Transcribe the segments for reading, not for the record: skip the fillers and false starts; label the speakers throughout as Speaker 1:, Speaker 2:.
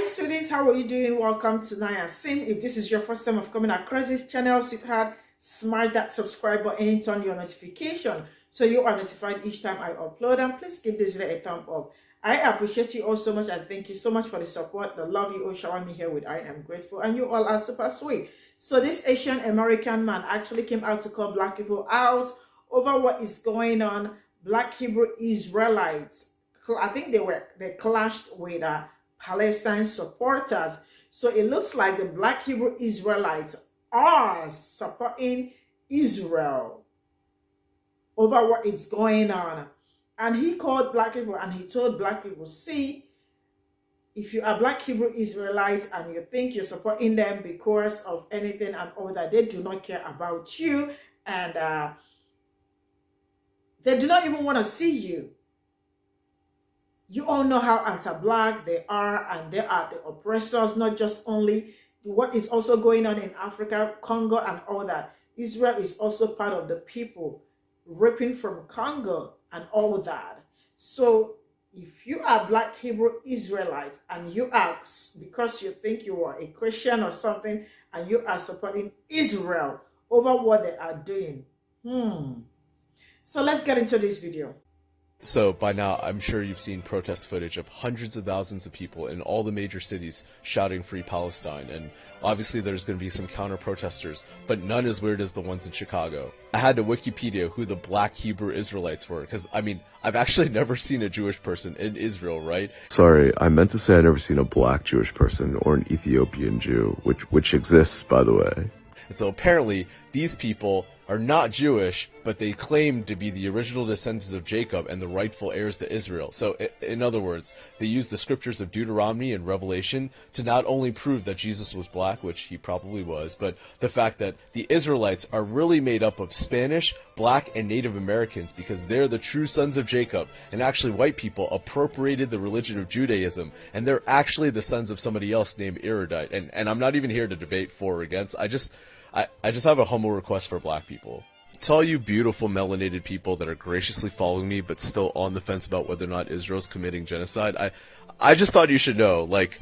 Speaker 1: Sweeties, how are you doing? Welcome to Naya Sim. If this is your first time of coming across this channel, sweetheart, smash that subscribe button and turn your notification so you are notified each time I upload. And please give this video a thumb up. I appreciate you all so much and thank you so much for the support, the love you all shower me here with. I am grateful and you all are super sweet. So this Asian American man actually came out to call black people out over what is going on. Black Hebrew Israelites, I think they clashed with Palestine supporters. So it looks like the black Hebrew Israelites are supporting Israel over what is going on. And he called black people and he told black people, see, if you are black Hebrew Israelites and you think you're supporting them because of anything and all that, they do not care about you, and they do not even want to see you. You all know how anti-black they are, and they are the oppressors, not just only what is also going on in Africa, Congo and all that. Israel is also part of the people ripping from Congo and all that. So if you are black Hebrew Israelites and you are, because you think you are a Christian or something, and you are supporting Israel over what they are doing, So let's get into this video.
Speaker 2: So by now, I'm sure you've seen protest footage of hundreds of thousands of people in all the major cities shouting Free Palestine, and obviously there's going to be some counter-protesters, but none as weird as the ones in Chicago. I had to Wikipedia who the black Hebrew Israelites were, because, I mean, I've actually never seen a Jewish person in Israel, right?
Speaker 3: Sorry, I meant to say I've never seen a black Jewish person or an Ethiopian Jew, which exists, by the way.
Speaker 2: And so apparently, these people are not Jewish, but they claim to be the original descendants of Jacob and the rightful heirs to Israel. So, in other words, they use the scriptures of Deuteronomy and Revelation to not only prove that Jesus was black, which he probably was, but the fact that the Israelites are really made up of Spanish, black, and Native Americans because they're the true sons of Jacob, and actually white people appropriated the religion of Judaism, and they're actually the sons of somebody else named Erudite. And I'm not even here to debate for or against. I just have a humble request for black people. To all you beautiful melanated people that are graciously following me but still on the fence about whether or not Israel's committing genocide, I just thought you should know, like,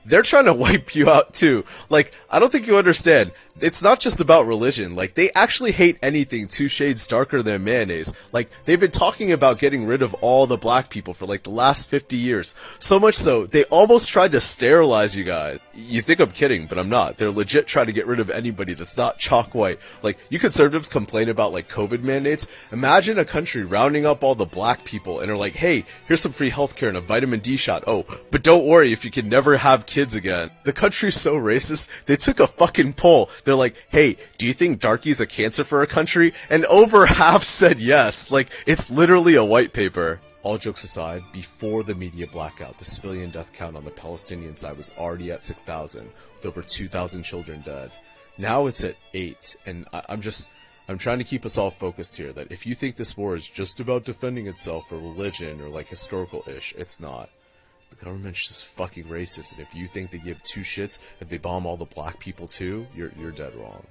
Speaker 2: they're trying to wipe you out too. Like, I don't think you understand. It's not just about religion. Like, they actually hate anything 2 shades darker than mayonnaise. Like, they've been talking about getting rid of all the black people for like the last 50 years. So much so, they almost tried to sterilize you guys. You think I'm kidding, but I'm not. They're legit trying to get rid of anybody that's not chalk white. Like, you conservatives complain about like COVID mandates. Imagine a country rounding up all the black people and are like, hey, here's some free healthcare and a vitamin D shot. Oh, but don't worry if you can never have kids again. The country's so racist, they took a fucking poll. They're like, hey, do you think darkie's a cancer for a country? And over half said yes. Like, it's literally a white paper. All jokes aside, before the media blackout, the civilian death count on the Palestinian side was already at 6,000, with over 2,000 children dead. Now it's at 8, and I'm trying to keep us all focused here, that if you think this war is just about defending itself for religion or like historical-ish, it's not. The government's just fucking racist, and if you think they give 2 shits if they bomb all the black people too, you're dead wrong.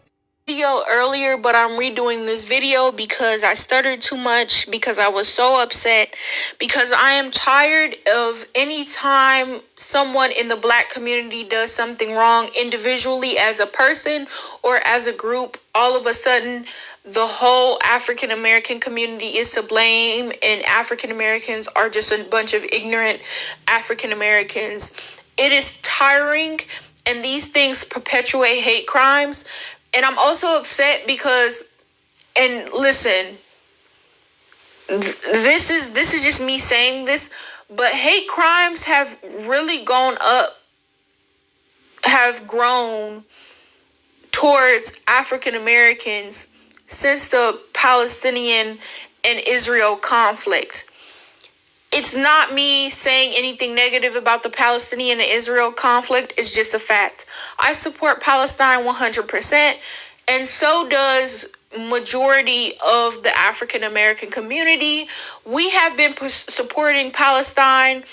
Speaker 4: Video earlier, but I'm redoing this video because I stuttered too much, because I was so upset, because I am tired of any time someone in the black community does something wrong individually as a person or as a group, all of a sudden the whole African American community is to blame, and African Americans are just a bunch of ignorant African Americans. It is tiring, and these things perpetuate hate crimes. And I'm also upset because, and listen, this is just me saying this, but hate crimes have really gone up, have grown towards African Americans since the Palestinian and Israel conflict. It's not me saying anything negative about the Palestinian and Israel conflict. It's just a fact. I support Palestine 100%, and so does majority of the African American community. We have been supporting Palestine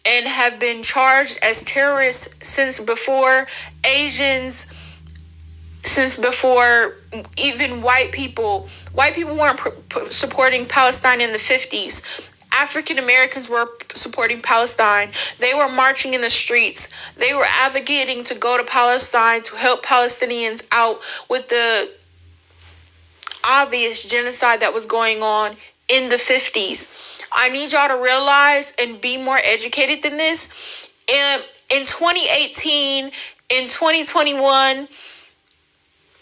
Speaker 4: and have been charged as terrorists since before Asians, since before even white people weren't supporting Palestine in the 50s. African Americans were supporting Palestine. They were marching in the streets. They were advocating to go to Palestine to help Palestinians out with the obvious genocide that was going on in the 50s. I need y'all to realize and be more educated than this. In 2018, in 2021,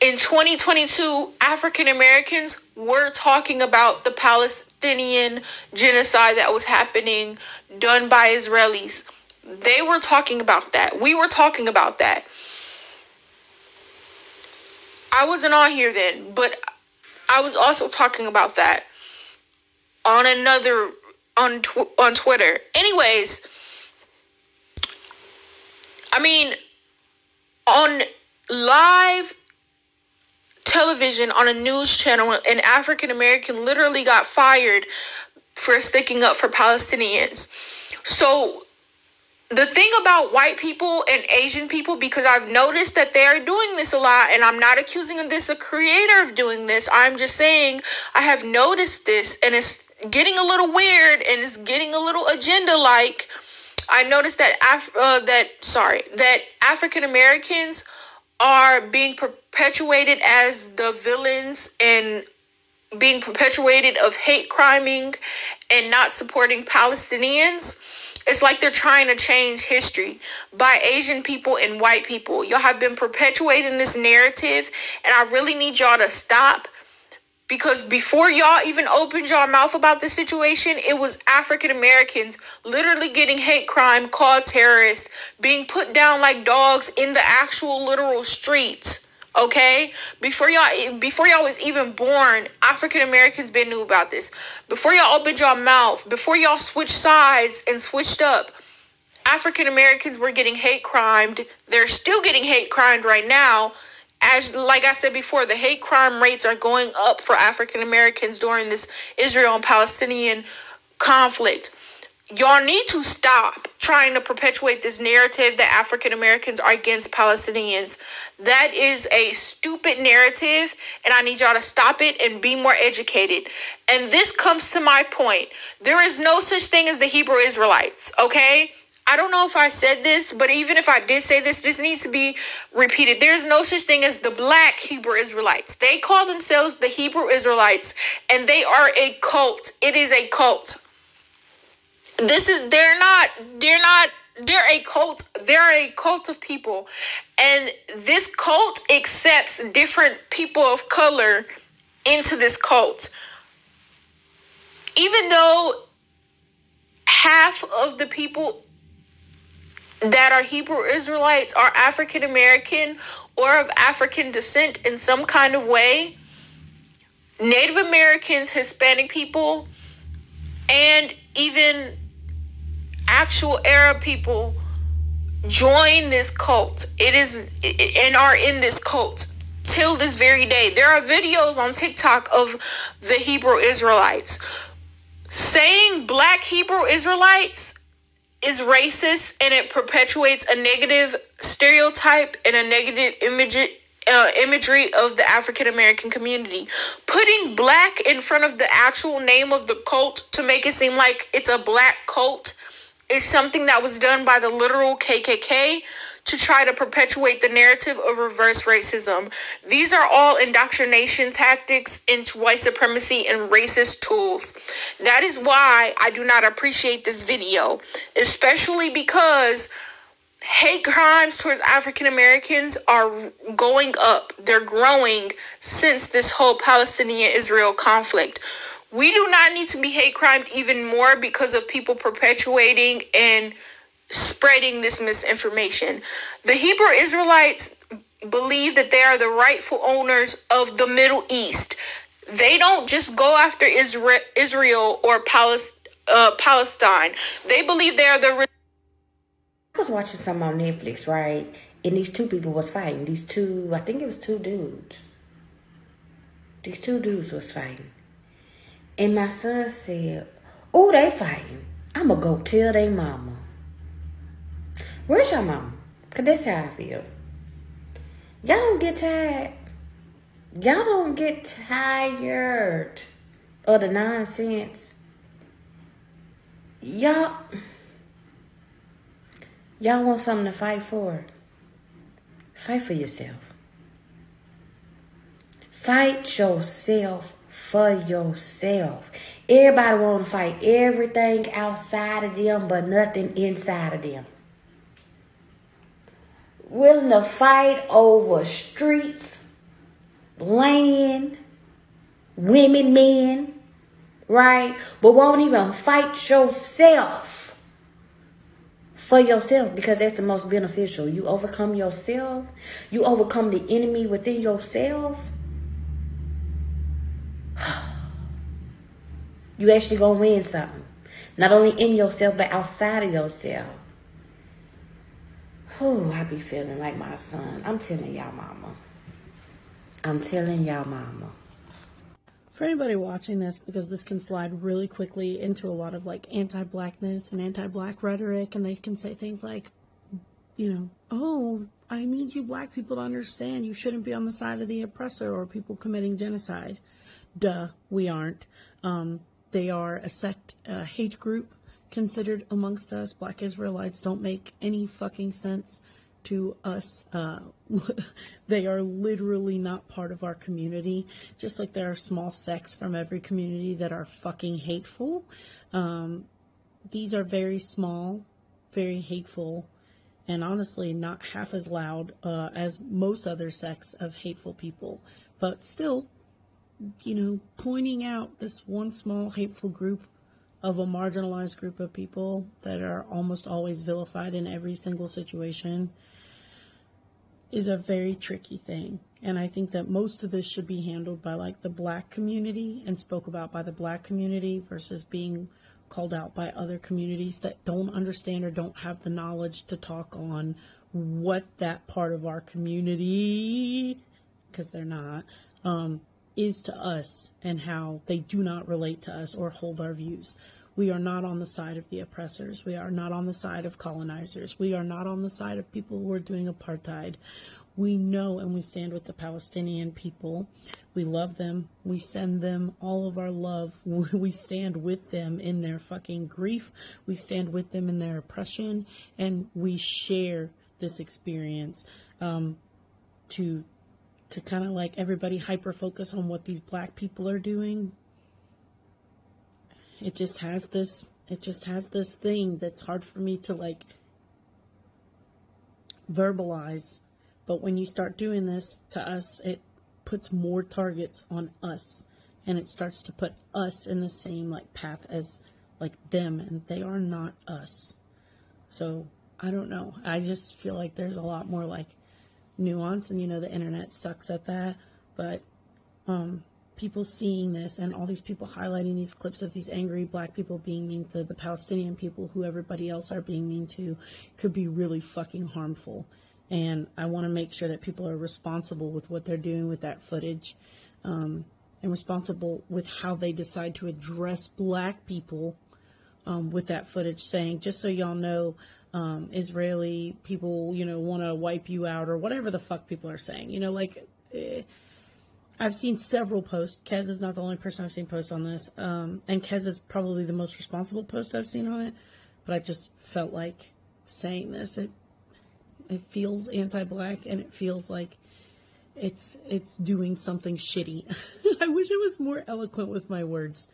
Speaker 4: in 2022, African Americans were talking about the Palestinian genocide that was happening, done by Israelis. They were talking about that. We were talking about that. I wasn't on here then, but I was also talking about that on Twitter. Anyways, I mean, on live television on a news channel, an African American literally got fired for sticking up for Palestinians. So the thing about white people and Asian people, because I've noticed that they are doing this a lot, and I'm not accusing a creator of doing this. I'm just saying I have noticed this, and it's getting a little weird, and it's getting a little agenda-like. I noticed that African Americans are being perpetuated as the villains and being perpetuated of hate criming and not supporting Palestinians. It's like they're trying to change history by Asian people and white people. Y'all have been perpetuating this narrative, and I really need y'all to stop, because before y'all even opened y'all mouth about this situation, it was African Americans literally getting hate crime, called terrorists, being put down like dogs in the actual literal streets. Okay? Before y'all was even born, African Americans been knew about this. Before y'all opened y'all mouth, before y'all switched sides and switched up, African Americans were getting hate crimed. They're still getting hate crimed right now. As like I said before, the hate crime rates are going up for African Americans during this Israel and Palestinian conflict. Y'all need to stop trying to perpetuate this narrative that African Americans are against Palestinians. That is a stupid narrative, and I need y'all to stop it and be more educated. And this comes to my point. There is no such thing as the Hebrew Israelites, okay? I don't know if I said this, but even if I did say this, this needs to be repeated. There's no such thing as the Black Hebrew Israelites. They call themselves the Hebrew Israelites, and they are a cult. It is a cult. They're a cult. They're a cult of people. And this cult accepts different people of color into this cult. Even though half of the people that are Hebrew Israelites are African American or of African descent in some kind of way, Native Americans, Hispanic people, and even actual Arab people join this cult. And are in this cult till this very day. There are videos on TikTok of the Hebrew Israelites. Saying Black Hebrew Israelites is racist, and it perpetuates a negative stereotype and a negative imagery of the African American community. Putting Black in front of the actual name of the cult to make it seem like it's a Black cult is something that was done by the literal KKK to try to perpetuate the narrative of reverse racism. These are all indoctrination tactics into white supremacy and racist tools. That is why I do not appreciate this video, especially because hate crimes towards African Americans are going up. They're growing since this whole Palestinian-Israel conflict. We do not need to be hate crimed even more because of people perpetuating and spreading this misinformation. The Hebrew Israelites believe that they are the rightful owners of the Middle East. They don't just go after Israel or Palestine. They believe they are the...
Speaker 5: I was watching something on Netflix, right? And these two people was fighting. I think it was two dudes. These two dudes was fighting. And my son said, "Oh, they fighting. I'ma go tell they mama." Where's your mama? Because that's how I feel. Y'all don't get tired. Y'all don't get tired of the nonsense. Y'all want something to fight for? Fight for yourself. Fight yourself for yourself. Everybody want to fight everything outside of them, but nothing inside of them. Willing to fight over streets, land, women, men, right? But won't even fight yourself for yourself, because that's the most beneficial. You overcome yourself. You overcome the enemy within yourself. You actually gonna win something. Not only in yourself, but outside of yourself. Oh, I be feeling like my son. I'm telling y'all, mama. I'm telling y'all, mama.
Speaker 6: For anybody watching this, because this can slide really quickly into a lot of like anti-blackness and anti-black rhetoric, and they can say things like, you know, oh, I need you black people to understand you shouldn't be on the side of the oppressor or people committing genocide. Duh, we aren't. They are a sect, a hate group considered amongst us. Black Israelites don't make any fucking sense to us. They are literally not part of our community, just like there are small sects from every community that are fucking hateful. These are very small, very hateful, and honestly not half as loud as most other sects of hateful people, but still, you know, pointing out this one small hateful group of a marginalized group of people that are almost always vilified in every single situation is a very tricky thing. And I think that most of this should be handled by like the black community and spoke about by the black community versus being called out by other communities that don't understand or don't have the knowledge to talk on what that part of our community, because they're not, is to us and how they do not relate to us or hold our views. We are not on the side of the oppressors. We are not on the side of colonizers. We are not on the side of people who are doing apartheid. We know and we stand with the Palestinian people. We love them. We send them all of our love. We stand with them in their fucking grief. We stand with them in their oppression. And we share this experience to kind of like everybody hyper-focus on what these black people are doing. It just has this thing that's hard for me to like verbalize. But when you start doing this to us, it puts more targets on us, and it starts to put us in the same like path as like them, and they are not us. So I don't know. I just feel like there's a lot more like nuance, and you know the internet sucks at that, but people seeing this and all these people highlighting these clips of these angry black people being mean to the Palestinian people who everybody else are being mean to could be really fucking harmful. And I want to make sure that people are responsible with what they're doing with that footage, and responsible with how they decide to address black people with that footage, saying, just so y'all know, Israeli people, you know, want to wipe you out, or whatever the fuck people are saying. You know, like, I've seen several posts. Kez is not the only person I've seen post on this, and Kez is probably the most responsible post I've seen on it, but I just felt like saying this. It feels anti-black, and it feels like it's doing something shitty. I wish I was more eloquent with my words.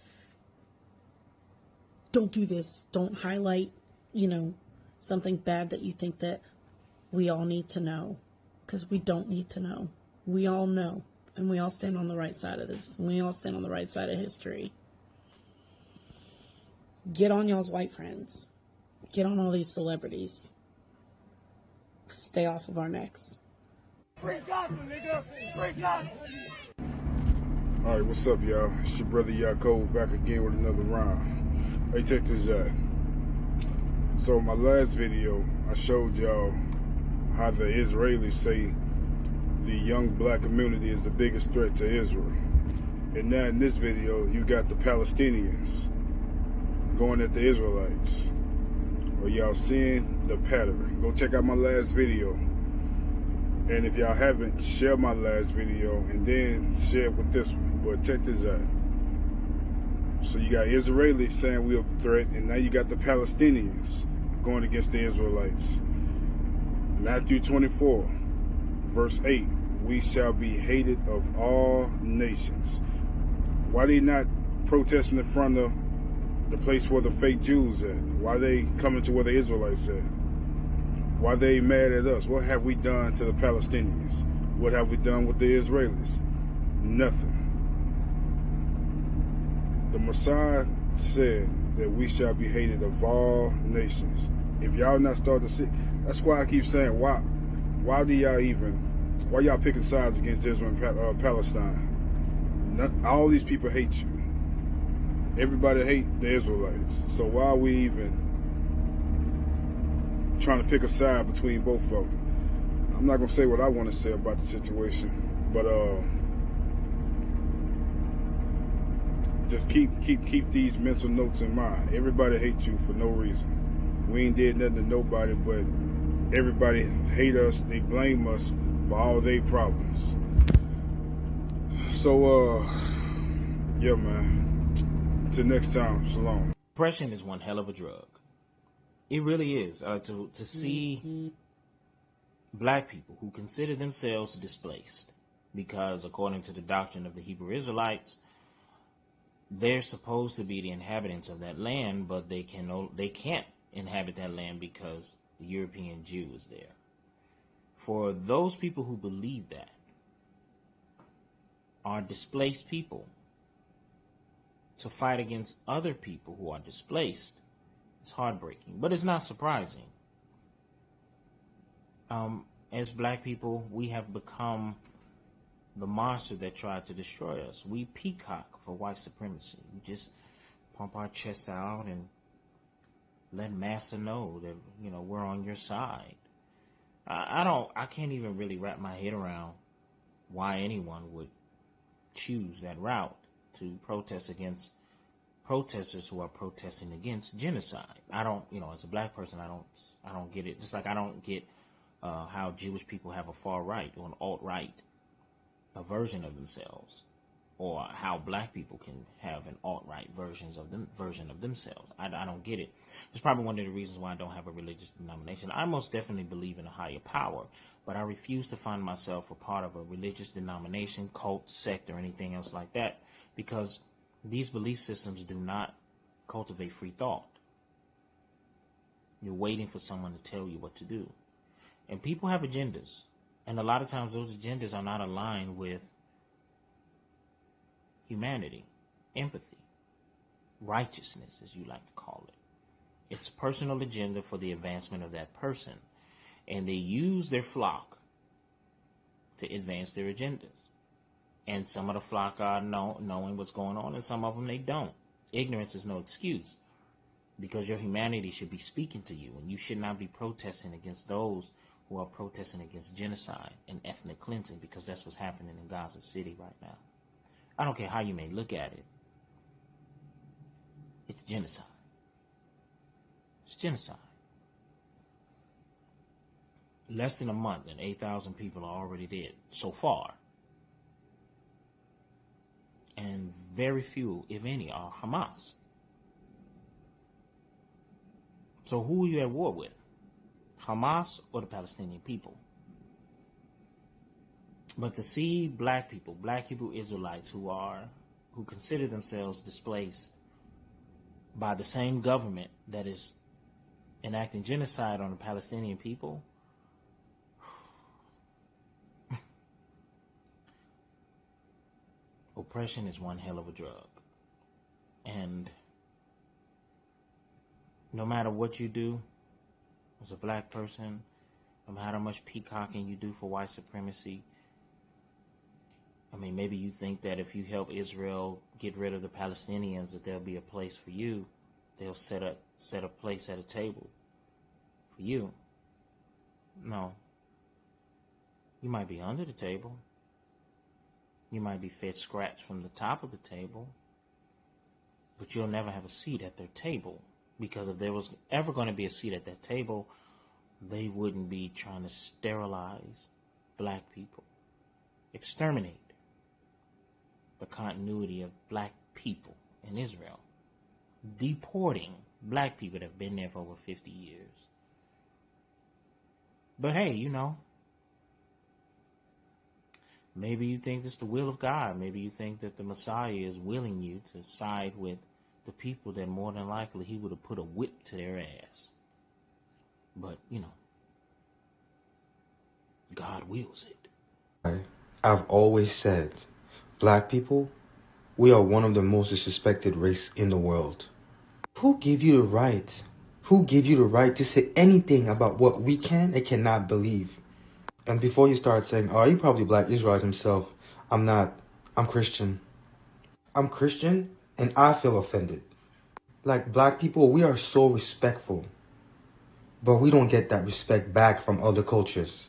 Speaker 6: Don't do this. Don't highlight, you know, something bad that you think that we all need to know, because we don't need to know. We all know, and we all stand on the right side of this. We all stand on the right side of history. Get on y'all's white friends. Get on all these celebrities. Stay off of our necks.
Speaker 7: Free Gaza, nigga! Free Gaza!
Speaker 8: Alright, what's up, y'all? It's your brother Yaakov back again with another round. Hey, check this out. So, my last video, I showed y'all how the Israelis say the young black community is the biggest threat to Israel. And now in this video, you got the Palestinians going at the Israelites. Are y'all seeing the pattern? Go check out my last video. And if y'all haven't, share my last video and then share it with this one. But check this out. So you got Israelis saying we're a threat, and now you got the Palestinians going against the Israelites. Matthew 24, verse 8, we shall be hated of all nations. Why they not protesting in front of the place where the fake Jews at? Why they coming to where the Israelites at? Why they mad at us? What have we done to the Palestinians? What have we done with the Israelis? Nothing. The Messiah said that we shall be hated of all nations. If y'all not starting to see, that's why I keep saying, why y'all picking sides against Israel and Palestine? All these people hate you. Everybody hate the Israelites. So why are we even trying to pick a side between both of them? I'm not gonna say what I want to say about the situation, but just keep these mental notes in mind. Everybody hates you for no reason. We ain't did nothing to nobody, but everybody hate us. They blame us for all their problems. So yeah, man. Till next time, shalom.
Speaker 9: Depression is one hell of a drug. It really is. To see black people who consider themselves displaced, because according to the doctrine of the Hebrew Israelites, they're supposed to be the inhabitants of that land, but they can't inhabit that land because the European Jew is there. For those people who believe that are displaced people, to fight against other people who are displaced, it's heartbreaking, but it's not surprising. As black people, we have become the monster that tried to destroy us. We peacock for white supremacy. We just pump our chests out and let massa know that, we're on your side. I can't even really wrap my head around why anyone would choose that route to protest against protesters who are protesting against genocide. I don't, as a black person, I don't get it. Just like I don't get how Jewish people have a far right or an alt-right, a version of themselves, or how black people can have an alt-right version of themselves. I don't get it. It's probably one of the reasons why I don't have a religious denomination. I most definitely believe in a higher power, but I refuse to find myself a part of a religious denomination, cult, sect, or anything else like that, because these belief systems do not cultivate free thought. You're waiting for someone to tell you what to do. And people have agendas. And a lot of times those agendas are not aligned with humanity, empathy, righteousness, as you like to call it. It's a personal agenda for the advancement of that person. And they use their flock to advance their agendas. And some of the flock are knowing what's going on, and some of them they don't. Ignorance is no excuse, because your humanity should be speaking to you, and you should not be protesting against those who are protesting against genocide and ethnic cleansing, because that's what's happening in Gaza City right now. I don't care how you may look at it. It's genocide. It's genocide. Less than a month and 8,000 people are already dead so far. And very few, if any, are Hamas. So who are you at war with? Hamas or the Palestinian people? But to see black people Israelites who consider themselves displaced by the same government that is enacting genocide on the Palestinian people, oppression is one hell of a drug. And no matter what you do as a black person, no matter how much peacocking you do for white supremacy, I mean, maybe you think that if you help Israel get rid of the Palestinians, that there'll be a place for you. They'll set a place at a table for you. No. You might be under the table. You might be fed scraps from the top of the table, but you'll never have a seat at their table, because if there was ever going to be a seat at that table, they wouldn't be trying to sterilize black people, exterminate the continuity of black people in Israel, deporting black people that have been there for over 50 years. But hey, you know, maybe you think it's the will of God. Maybe you think that the Messiah is willing you to side with the people that more than likely he would have put a whip to their ass. But, you know, God wills it.
Speaker 10: I've always said, black people, we are one of the most disrespected race in the world. Who gave you the right? Who gave you the right to say anything about what we can and cannot believe? And before you start saying, oh, you probably black Israelite himself. I'm not. I'm Christian. I'm Christian and I feel offended. Like, black people, we are so respectful. But we don't get that respect back from other cultures.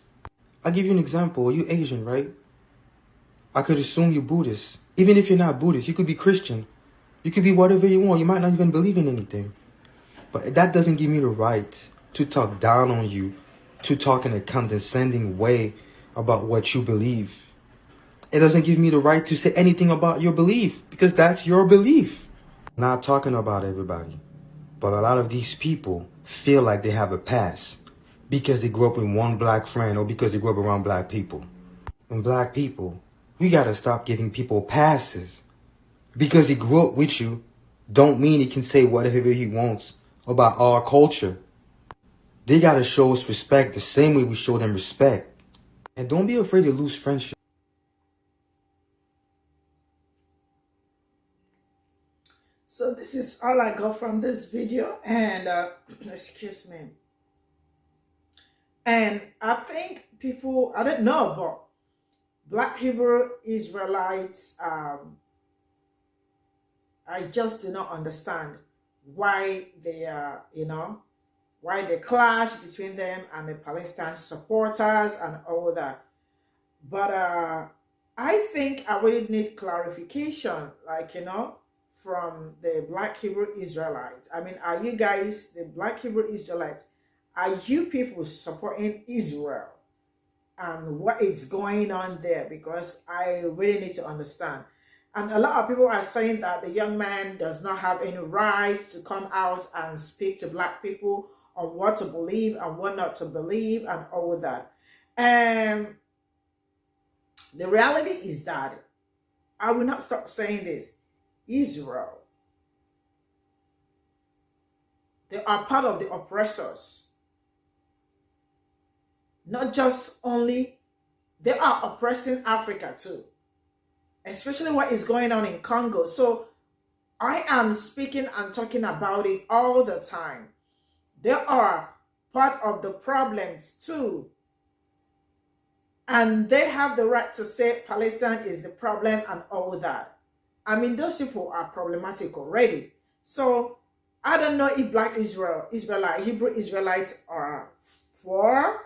Speaker 10: I'll give you an example. You're Asian, right? I could assume you're Buddhist. Even if you're not Buddhist, you could be Christian. You could be whatever you want. You might not even believe in anything. But that doesn't give me the right to talk down on you, to talk in a condescending way about what you believe. It doesn't give me the right to say anything about your belief, because that's your belief. Not talking about everybody, but a lot of these people feel like they have a pass because they grew up with one black friend or because they grew up around black people. And black people, we gotta stop giving people passes. Because he grew up with you, don't mean he can say whatever he wants about our culture. They gotta show us respect the same way we show them respect. And don't be afraid to lose friendship.
Speaker 1: So this is all I got from this video, and excuse me. And I think people, I don't know, but Black Hebrew Israelites, I just do not understand why they are, why they clash between them and the Palestine supporters and all that. But I think I really need clarification, like, from the Black Hebrew Israelites. I mean, are you guys, the Black Hebrew Israelites, are you people supporting Israel and what is going on there? Because I really need to understand. And a lot of people are saying that the young man does not have any right to come out and speak to Black people on what to believe and what not to believe and all that. And the reality is that I will not stop saying this. Israel, they are part of the oppressors. Not just only, they are oppressing Africa too, especially what is going on in Congo. So I am speaking and talking about it all the time. They are part of the problems too. And they have the right to say Palestine is the problem and all that. I mean, those people are problematic already. So I don't know if Black Hebrew Israelites are for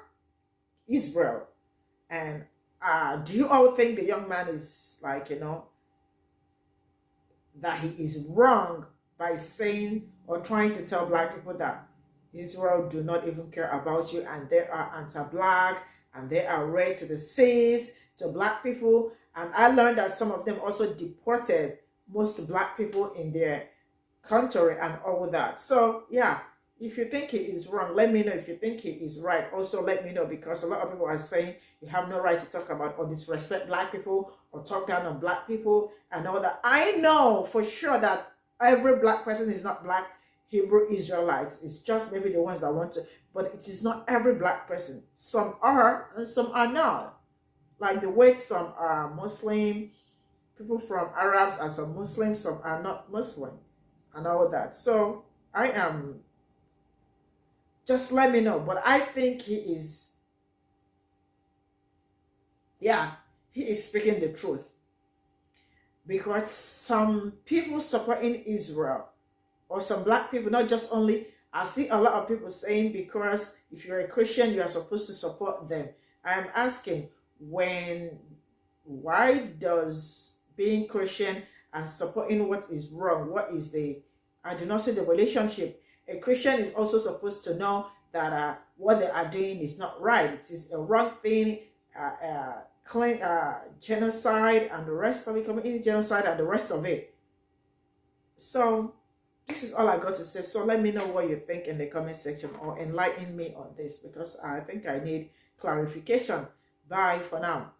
Speaker 1: Israel. And do you all think the young man is like, that he is wrong by saying or trying to tell Black people that Israel do not even care about you and they are anti-Black and they are red to the seas to Black people? And I learned that some of them also deported most Black people in their country and all that. So yeah, if you think he is wrong, let me know. If you think he is right, also let me know, because a lot of people are saying you have no right to talk about or disrespect Black people or talk down on Black people and all that. I know for sure that every Black person is not Black Hebrew Israelites. It's just maybe the ones that want to, but it is not every Black person. Some are and some are not. Like the way some are Muslim, people from Arabs are some Muslims, some are not Muslim, and all that. So I am, just let me know. But I think he is, he is speaking the truth. Because some people supporting Israel, or some Black people, not just only, I see a lot of people saying because if you're a Christian, you are supposed to support them. I am asking, why does being Christian and supporting what is wrong, I do not see the relationship. A Christian is also supposed to know that what they are doing is not right. It is a wrong thing, genocide and the rest of it, committing genocide and the rest of it. So this is all I got to say. So let me know what you think in the comment section, or enlighten me on this, because I think I need clarification. Bye for now.